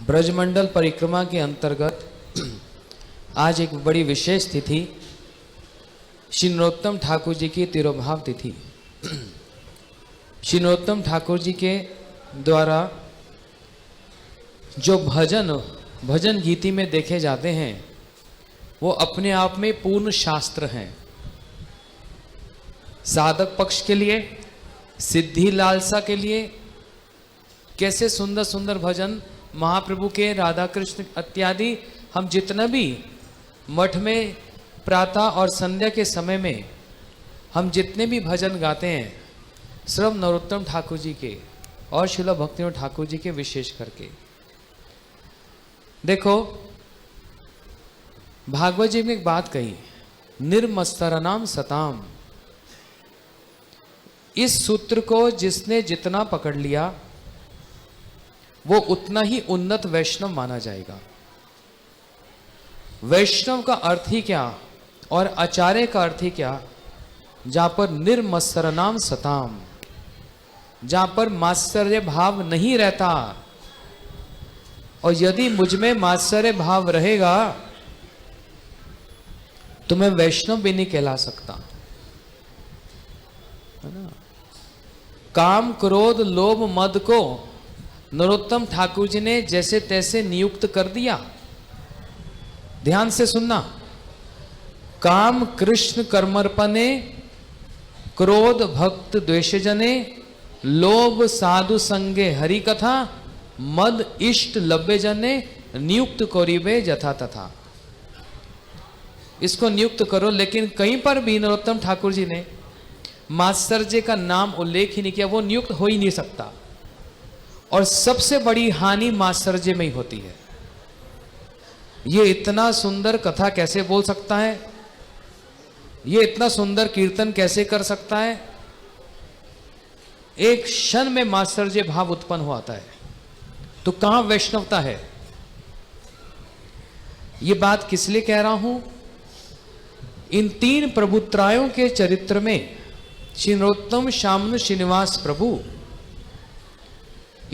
ब्रजमंडल परिक्रमा के अंतर्गत आज एक बड़ी विशेष तिथि श्री नरोत्तम ठाकुर जी की तिरोभाव तिथि। श्री नरोत्तम ठाकुर जी के द्वारा जो भजन गीति में देखे जाते हैं वो अपने आप में पूर्ण शास्त्र हैं। साधक पक्ष के लिए, सिद्धि लालसा के लिए कैसे सुंदर सुंदर भजन महाप्रभु के, राधा कृष्ण इत्यादि हम जितना भी मठ में प्रातः और संध्या के समय में हम जितने भी भजन गाते हैं सब नरोत्तम ठाकुर जी के और श्रील भक्तिविनोद ठाकुर जी के विशेष करके। देखो भागवत जी में एक बात कही, निर्मस्तरनाम सताम। इस सूत्र को जिसने जितना पकड़ लिया वो उतना ही उन्नत वैष्णव माना जाएगा। वैष्णव का अर्थ ही क्या और आचार्य का अर्थ ही क्या? जहां पर निर्मत्सरनाम सताम, जहां पर मात्सर्य भाव नहीं रहता। और यदि मुझ में मात्सर्य भाव रहेगा तो मैं वैष्णव भी नहीं कहला सकता, है ना। काम क्रोध लोभ मद को नरोत्तम ठाकुर जी ने जैसे तैसे नियुक्त कर दिया। ध्यान से सुनना, काम कृष्ण कर्मर्पणे, क्रोध भक्त द्वेषजने, लोभ साधु संगे हरि कथा, मद इष्ट लभ्य जने, नियुक्त कौरिबे यथा तथा। इसको नियुक्त करो। लेकिन कहीं पर भी नरोत्तम ठाकुर जी ने मात्सर्य का नाम उल्लेख ही नहीं किया। वो नियुक्त हो ही नहीं सकता। और सबसे बड़ी हानि मात्सर्य में ही होती है। ये इतना सुंदर कथा कैसे बोल सकता है? ये इतना सुंदर कीर्तन कैसे कर सकता है? एक क्षण में मात्सर्य भाव उत्पन्न होता है। तो कहां वैष्णवता है? ये बात किस लिए कह रहा हूं? इन तीन प्रभुत्रायों के चरित्र में श्री नरोत्तम शामनु श्रीनिवास प्रभु,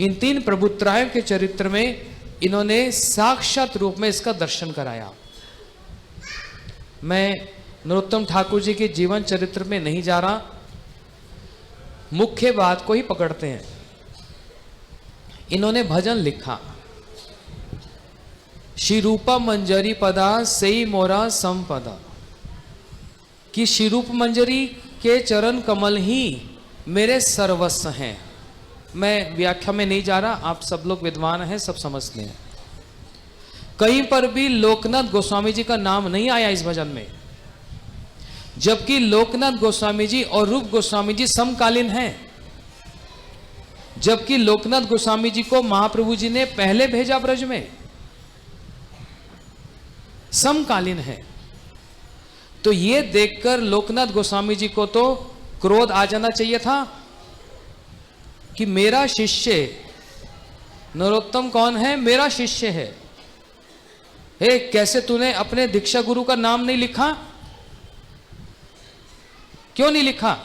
इन तीन प्रभुत्रायों के चरित्र में इन्होंने साक्षात रूप में इसका दर्शन कराया। मैं नरोत्तम ठाकुर जी के जीवन चरित्र में नहीं जा रहा, मुख्य बात को ही पकड़ते हैं। इन्होंने भजन लिखा, श्री रूपा मंजरी पदा सई मोरा संपदा, कि श्री रूप मंजरी के चरण कमल ही मेरे सर्वस्व हैं। मैं व्याख्या में नहीं जा रहा, आप सब लोग विद्वान हैं, सब समझते हैं। कहीं पर भी लोकनाथ गोस्वामी जी का नाम नहीं आया इस भजन में, जबकि लोकनाथ गोस्वामी जी और रूप गोस्वामी जी समकालीन हैं। जबकि लोकनाथ गोस्वामी जी को महाप्रभु जी ने पहले भेजा ब्रज में, समकालीन है। तो ये देखकर लोकनाथ गोस्वामी जी को तो क्रोध आ जाना चाहिए था कि मेरा शिष्य नरोत्तम कौन है? मेरा शिष्य है। हे, कैसे तूने अपने दीक्षा गुरु का नाम नहीं लिखा? क्यों नहीं लिखा?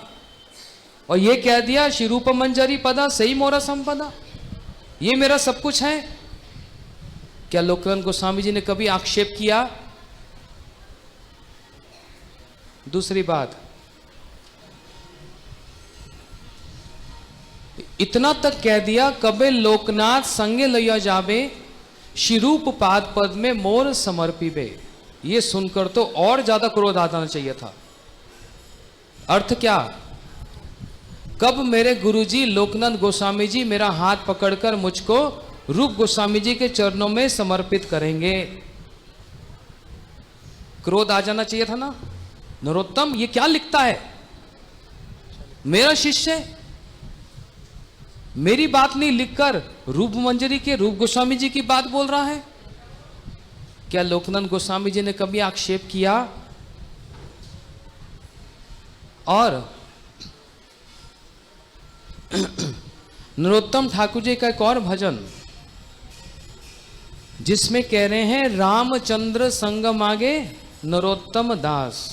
और ये कह दिया श्री रूप मंजरी पदा सही मोरा संपदा, ये मेरा सब कुछ है। क्या लोकनाथ गोस्वामी जी ने कभी आक्षेप किया? दूसरी बात, इतना तक कह दिया, कबे लोकनाथ संगे लैया जाबे, शिरूप पाद पद में मोर समर्पिबे। ये सुनकर तो और ज्यादा क्रोध आना चाहिए था। अर्थ क्या? कब मेरे गुरुजी लोकनाथ गोस्वामी जी मेरा हाथ पकड़कर मुझको रूप गोस्वामी जी के चरणों में समर्पित करेंगे? क्रोध आ जाना चाहिए था ना। नरोत्तम ये क्या लिखता है? मेरा शिष्य मेरी बात नहीं लिखकर रूप मंजरी के रूप गोस्वामी जी की बात बोल रहा है। क्या लोकनाथ गोस्वामी जी ने कभी आक्षेप किया? और नरोत्तम ठाकुर जी का एक और भजन जिसमें कह रहे हैं, रामचंद्र संग मागे नरोत्तम दास।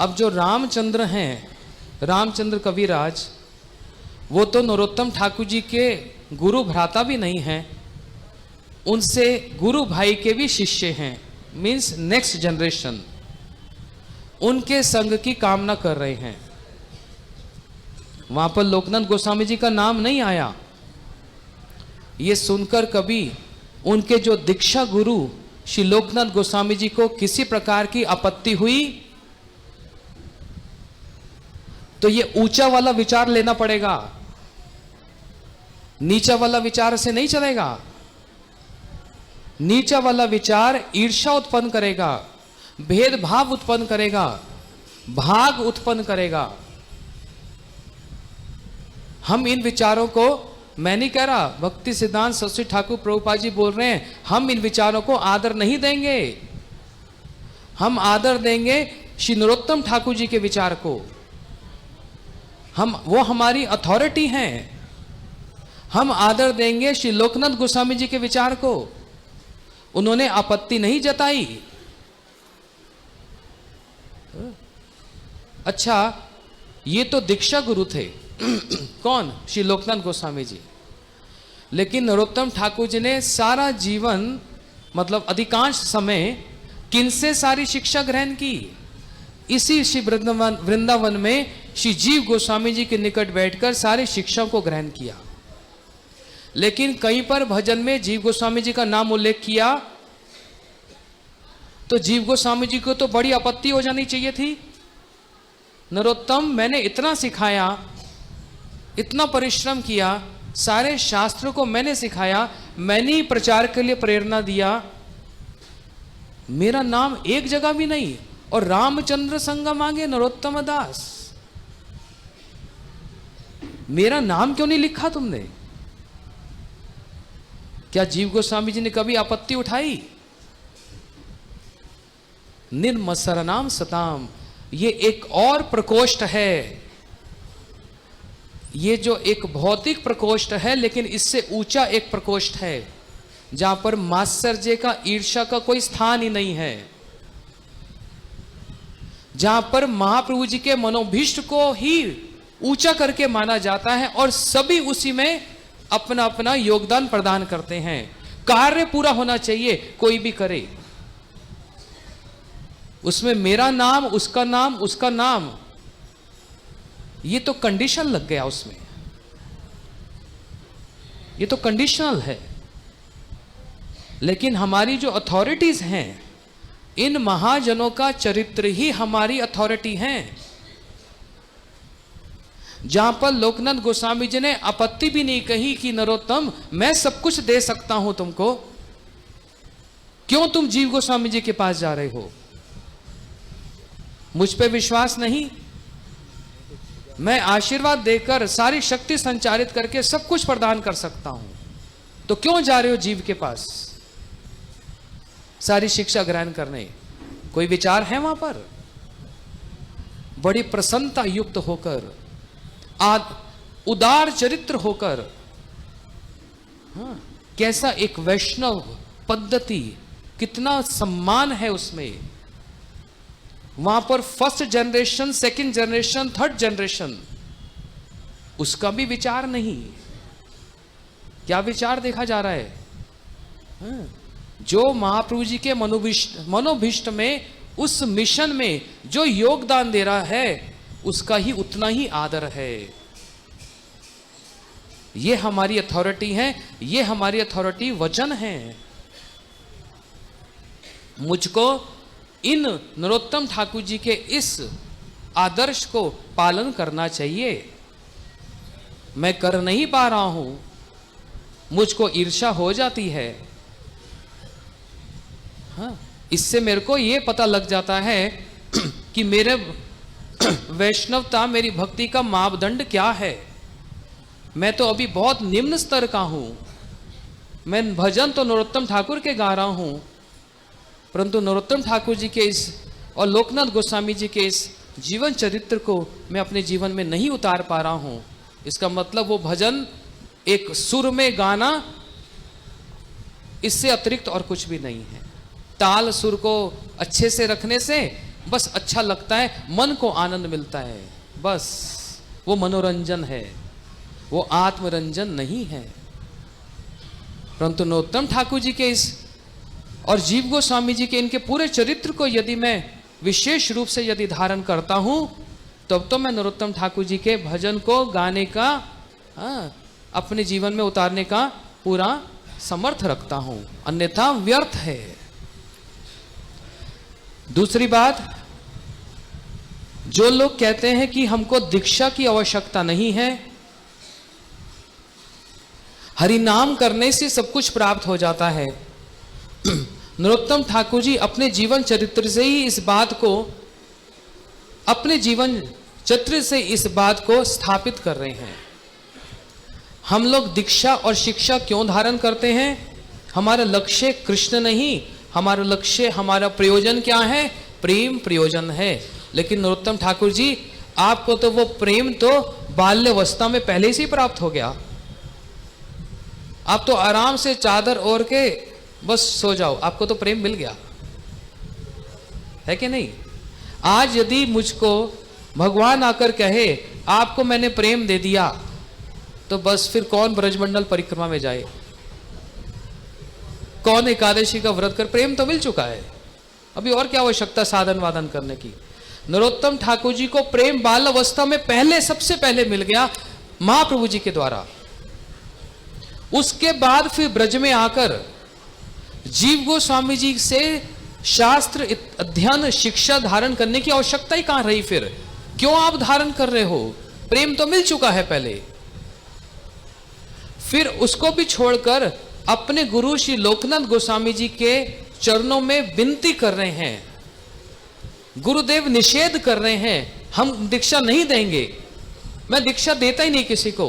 अब जो रामचंद्र हैं, रामचंद्र कविराज, वो तो नरोत्तम ठाकुर जी के गुरु भ्राता भी नहीं हैं, उनसे गुरु भाई के भी शिष्य हैं, मीन्स नेक्स्ट जनरेशन, उनके संग की कामना कर रहे हैं। वहां पर लोकनाथ गोस्वामी जी का नाम नहीं आया। ये सुनकर कभी उनके जो दीक्षा गुरु श्री लोकनाथ गोस्वामी जी को किसी प्रकार की आपत्ति हुई तो ये ऊंचा वाला विचार लेना पड़ेगा, नीचा वाला विचार से नहीं चलेगा। नीचा वाला विचार ईर्ष्या उत्पन्न करेगा, भेदभाव उत्पन्न करेगा, भाग उत्पन्न करेगा। हम इन विचारों को, मैं नहीं कह रहा, भक्ति सिद्धांत सरस्वती ठाकुर प्रभुपाद जी बोल रहे हैं, हम इन विचारों को आदर नहीं देंगे। हम आदर देंगे श्री नरोत्तम ठाकुर जी के विचार को। वो हमारी अथॉरिटी हैं। हम आदर देंगे श्री लोकनाथ गोस्वामी जी के विचार को। उन्होंने आपत्ति नहीं जताई। अच्छा, ये तो दीक्षा गुरु थे कौन? श्री लोकनाथ गोस्वामी जी। लेकिन नरोत्तम ठाकुर जी ने सारा जीवन, मतलब अधिकांश समय, किनसे सारी शिक्षा ग्रहण की? इसी श्री वृंदावन में श्री जीव गोस्वामी जी के निकट बैठकर सारी शिक्षा को ग्रहण किया। लेकिन कहीं पर भजन में जीव गोस्वामी जी का नाम उल्लेख किया तो जीव गोस्वामी जी को तो बड़ी आपत्ति हो जानी चाहिए थी। नरोत्तम, मैंने इतना सिखाया, इतना परिश्रम किया, सारे शास्त्रों को मैंने सिखाया, मैंने ही प्रचार के लिए प्रेरणा दिया, मेरा नाम एक जगह भी नहीं, और रामचंद्र संग मांगे नरोत्तम दास, मेरा नाम क्यों नहीं लिखा तुमने? क्या जीव गोस्वामी जी ने कभी आपत्ति उठाई? निर्मसरनाम सताम, ये एक और प्रकोष्ठ है। ये जो एक भौतिक प्रकोष्ठ है, लेकिन इससे ऊंचा एक प्रकोष्ठ है जहां पर मात्सर्य का, ईर्ष्या का कोई स्थान ही नहीं है, जहां पर महाप्रभु जी के मनोभीष्ट को ही ऊंचा करके माना जाता है और सभी उसी में अपना अपना योगदान प्रदान करते हैं। कार्य पूरा होना चाहिए, कोई भी करे, उसमें मेरा नाम, उसका नाम, उसका नाम, ये तो कंडीशन लग गया उसमें, ये तो कंडीशनल है। लेकिन हमारी जो अथॉरिटीज हैं, इन महाजनों का चरित्र ही हमारी अथॉरिटी है। जहां पर लोकनाथ गोस्वामी जी ने आपत्ति भी नहीं कही कि नरोत्तम, मैं सब कुछ दे सकता हूं तुमको, क्यों तुम जीव गोस्वामी जी के पास जा रहे हो? मुझ पे विश्वास नहीं? मैं आशीर्वाद देकर, सारी शक्ति संचारित करके सब कुछ प्रदान कर सकता हूं, तो क्यों जा रहे हो जीव के पास सारी शिक्षा ग्रहण करने? कोई विचार है वहां पर? बड़ी प्रसन्नता युक्त होकर, उदार चरित्र होकर, हाँ, कैसा एक वैष्णव पद्धति, कितना सम्मान है उसमें। वहां पर first generation, second generation, third generation, उसका भी विचार नहीं। क्या विचार देखा जा रहा है? हाँ, जो महाप्रभु जी के मनोभीष्ट में, उस मिशन में जो योगदान दे रहा है, उसका ही उतना ही आदर है। ये हमारी अथॉरिटी है, ये हमारी अथॉरिटी वचन है। मुझको इन नरोत्तम ठाकुर जी के इस आदर्श को पालन करना चाहिए। मैं कर नहीं पा रहा हूं, मुझको ईर्ष्या हो जाती है। हाँ, इससे मेरे को ये पता लग जाता है कि मेरे वैष्णवता, मेरी भक्ति का मापदंड क्या है। मैं तो अभी बहुत निम्न स्तर का हूं। मैं भजन तो नरोत्तम ठाकुर के गा रहा हूं, परंतु नरोत्तम ठाकुर जी के इस और लोकनाथ गोस्वामी जी के इस जीवन चरित्र को मैं अपने जीवन में नहीं उतार पा रहा हूं। इसका मतलब वो भजन एक सुर में गाना, इससे अतिरिक्त और कुछ भी नहीं है। ताल सुर को अच्छे से रखने से बस अच्छा लगता है, मन को आनंद मिलता है, बस वो मनोरंजन है, वो आत्मरंजन नहीं है। परंतु नरोत्तम ठाकुर जी के इस और जीव गोस्वामी जी के इनके पूरे चरित्र को यदि मैं विशेष रूप से यदि धारण करता हूं, तब तो मैं नरोत्तम ठाकुर जी के भजन को गाने का अपने जीवन में उतारने का पूरा समर्थ रखता हूं, अन्यथा व्यर्थ है। दूसरी बात, जो लोग कहते हैं कि हमको दीक्षा की आवश्यकता नहीं है, हरि नाम करने से सब कुछ प्राप्त हो जाता है, नरोत्तम ठाकुर जी अपने जीवन चरित्र से ही इस बात को, अपने जीवन चरित्र से इस बात को स्थापित कर रहे हैं। हम लोग दीक्षा और शिक्षा क्यों धारण करते हैं? हमारा लक्ष्य कृष्ण नहीं, हमारा लक्ष्य, हमारा प्रयोजन क्या है? प्रेम प्रयोजन है। लेकिन नरोत्तम ठाकुर जी, आपको तो वो प्रेम तो बाल्यावस्था में पहले से ही प्राप्त हो गया। आप तो आराम से चादर ओढ़ के बस सो जाओ, आपको तो प्रेम मिल गया है कि नहीं? आज यदि मुझको भगवान आकर कहे आपको मैंने प्रेम दे दिया, तो बस फिर कौन ब्रजमंडल परिक्रमा में जाए, कौन एकादशी का व्रत कर? प्रेम तो मिल चुका है, अभी और क्या आवश्यकता साधन वादन करने की। नरोत्तम ठाकुर जी को प्रेम बाल अवस्था में पहले, सबसे पहले मिल गया महाप्रभु जी के द्वारा। उसके बाद फिर ब्रज में आकर जीव गोस्वामी जी से शास्त्र अध्ययन शिक्षा धारण करने की आवश्यकता ही कहां रही? फिर क्यों आप धारण कर रहे हो? प्रेम तो मिल चुका है पहले। फिर उसको भी छोड़कर अपने गुरु श्री लोकनाथ गोस्वामी जी के चरणों में विनती कर रहे हैं। गुरुदेव निषेध कर रहे हैं, हम दीक्षा नहीं देंगे, मैं दीक्षा देता ही नहीं किसी को।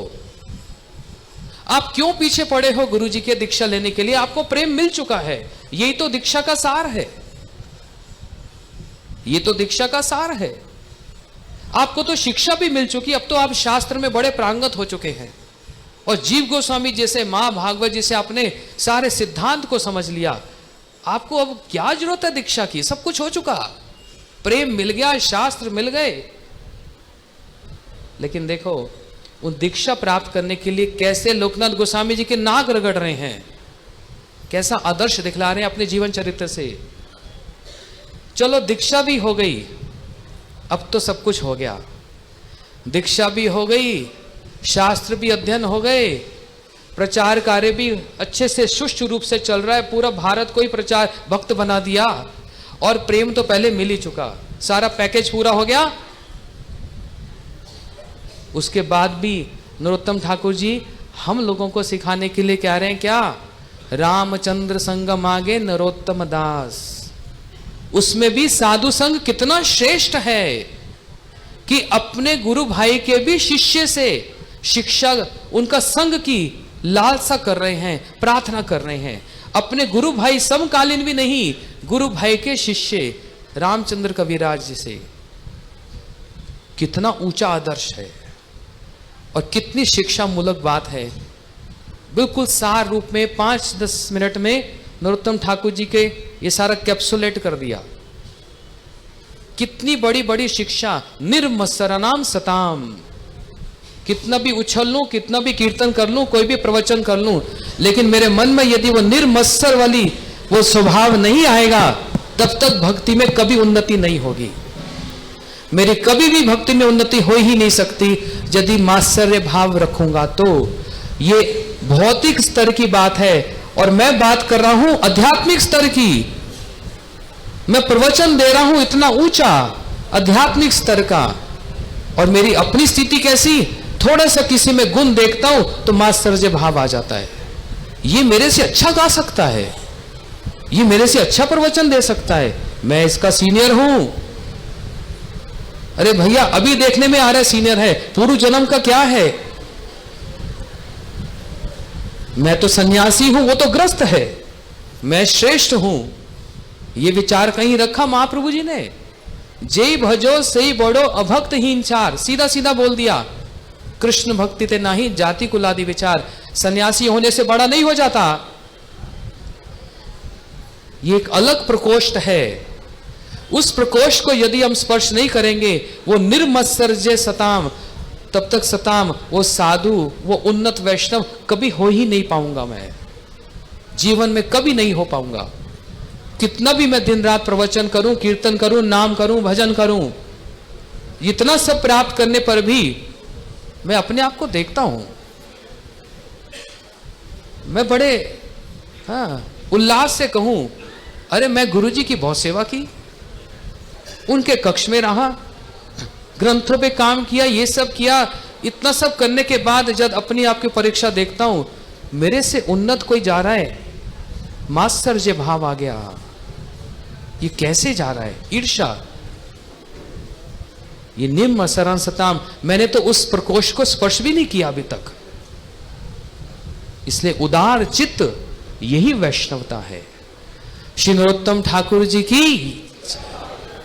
आप क्यों पीछे पड़े हो गुरु जी के दीक्षा लेने के लिए? आपको प्रेम मिल चुका है, यही तो दीक्षा का सार है, ये तो दीक्षा का सार है। आपको तो शिक्षा भी मिल चुकी, अब तो आप शास्त्र में बड़े प्रांगत हो चुके हैं। और जीव गोस्वामी जैसे, मां भागवत जैसे आपने सारे सिद्धांत को समझ लिया, आपको अब क्या जरूरत है दीक्षा की? सब कुछ हो चुका, प्रेम मिल गया, शास्त्र मिल गए। लेकिन देखो, उन दीक्षा प्राप्त करने के लिए कैसे लोकनाथ गोस्वामी जी के नाक रगड़ रहे हैं, कैसा आदर्श दिखला रहे हैं अपने जीवन चरित्र से। चलो दीक्षा भी हो गई, अब तो सब कुछ हो गया, दीक्षा भी हो गई, शास्त्र भी अध्ययन हो गए, प्रचार कार्य भी अच्छे से सुष्ठु रूप से चल रहा है, पूरा भारत को ही प्रचार भक्त बना दिया, और प्रेम तो पहले मिल ही चुका, सारा पैकेज पूरा हो गया। उसके बाद भी नरोत्तम ठाकुर जी हम लोगों को सिखाने के लिए कह रहे हैं क्या? रामचंद्र संग मांगे नरोत्तम दास। उसमें भी साधु संग कितना श्रेष्ठ है कि अपने गुरु भाई के भी शिष्य से शिक्षा, उनका संग की लालसा कर रहे हैं, प्रार्थना कर रहे हैं। अपने गुरु भाई समकालीन भी नहीं, गुरु भाई के शिष्य रामचंद्र कविराज जी से। कितना ऊंचा आदर्श है और कितनी शिक्षा मूलक बात है। बिल्कुल सार रूप में 5-10 मिनट में नरोत्तम ठाकुर जी के ये सारा कैप्सुलेट कर दिया। कितनी बड़ी बड़ी शिक्षा, निर्मत्सराणाम सताम। कितना भी उछल लूं, कितना भी कीर्तन कर लूं, कोई भी प्रवचन कर लूं, लेकिन मेरे मन में यदि वो निर्मत्सर वाली वो स्वभाव नहीं आएगा, तब तक भक्ति में कभी उन्नति नहीं होगी। मेरी कभी भी भक्ति में उन्नति हो ही नहीं सकती यदि मात्सर्य भाव रखूंगा। तो ये भौतिक स्तर की बात है और मैं बात कर रहा हूं आध्यात्मिक स्तर की। मैं प्रवचन दे रहा हूं इतना ऊंचा आध्यात्मिक स्तर का, और मेरी अपनी स्थिति कैसी? थोड़ा सा किसी में गुण देखता हूं तो मात्सर्य भाव आ जाता है। ये मेरे से अच्छा गा सकता है, ये मेरे से अच्छा प्रवचन दे सकता है, मैं इसका सीनियर हूं। अरे भैया, अभी देखने में आ रहा है सीनियर है, पूर्व जन्म का क्या है? मैं तो सन्यासी हूं, वो तो ग्रस्त है, मैं श्रेष्ठ हूं। ये विचार कहीं रखा महाप्रभु जी ने? जय भजो सही बड़ो अभक्त हीन चार, सीधा सीधा बोल दिया। कृष्ण भक्ति ते नाही जाति कुलादि विचार। सन्यासी होने से बड़ा नहीं हो जाता, ये एक अलग प्रकोष्ठ है। उस प्रकोष्ठ को यदि हम स्पर्श नहीं करेंगे, वो निर्मत्सर्य सताम, तब तक सताम, वो साधु, वो उन्नत वैष्णव कभी हो ही नहीं पाऊंगा मैं। जीवन में कभी नहीं हो पाऊंगा। कितना भी मैं दिन रात प्रवचन करूं, कीर्तन करूं, नाम करूं, भजन करूं, इतना सब प्राप्त करने पर भी मैं अपने आप को देखता हूं, मैं बड़े उल्लास से कहूं, अरे मैं गुरुजी की बहुत सेवा की, उनके कक्ष में रहा, ग्रंथों पे काम किया, ये सब किया। इतना सब करने के बाद जब अपनी आप की परीक्षा देखता हूं, मेरे से उन्नत कोई जा रहा है, मात्सर्य भाव आ गया। ये कैसे जा रहा है? ईर्षा। ये निम्न सरंसताम, मैंने तो उस प्रकोष्ठ को स्पर्श भी नहीं किया अभी तक। इसलिए उदार चित्त यही वैष्णवता है। श्री नरोत्तम ठाकुर जी की,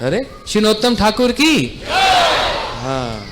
अरे श्री नरोत्तम ठाकुर की, हाँ।